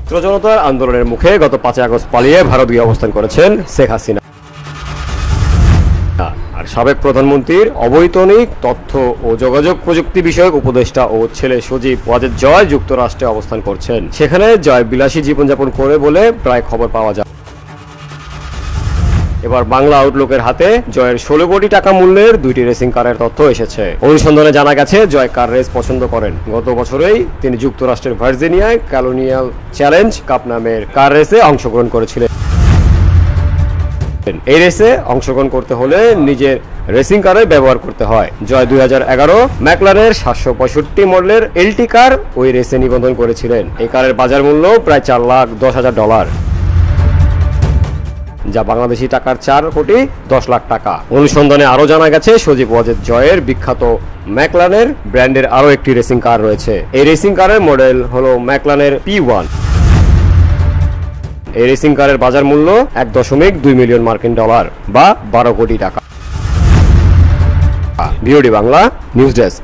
ছাত্র জনতার আন্দোলনের মুখে গত 5 আগস্ট পালিয়ে ভারত গিয়ে অবস্থান করেছেন শেখ হাসিনা। আর সাবেক প্রধানমন্ত্রীর অবৈতনিক তথ্য ও যোগাযোগ প্রযুক্তি বিষয়ক উপদেষ্টা ও ছেলে সজীব ওয়াজেদ জয় যুক্তরাষ্ট্রে অবস্থান করছেন। সেখানে জয় বিলাসী জীবনযাপন করে বলে প্রায় খবর পাওয়া যায়। এবার বাংলা আউটলুকের হাতে জয়ের 16 কোটি টাকা মূল্যের 2টি রেসিং কারের তথ্য এসেছে। অনুসন্ধানে জানা গেছে জয় কার রেস পছন্দ করেন। গত বছরেই তিনি যুক্তরাষ্ট্রের ভার্জিনিয়ায় কলোনিয়াল চ্যালেঞ্জ কাপ নামের কার রেসে অংশগ্রহণ করেছিলেন। এই রেসে অংশগ্রহণ করতে হলে নিজের রেসিং কারের ব্যবহার করতে হয়। জয় 2011 ম্যাকলারের 765 মডেলের এলটি কার ওই রেসে নিবন্ধন করেছিলেন। এই কারের বাজার মূল্য প্রায় $4,10,000, যা বাংলাদেশি টাকার 4,10,00,000 টাকা। অনুসন্ধানে আরো জানা গেছে সজীব ওয়াজেদ জয়ের বিখ্যাত ম্যাকলারের ব্র্যান্ডের আরো একটি রেসিং কার রয়েছে। এই রেসিং কারের মডেল হলো ম্যাকলারের P1। এই রেসিং কারের বাজার মূল্য $1.2 মিলিয়ন মার্কিন ডলার বা 12 কোটি টাকা। BOD Bangla news desk.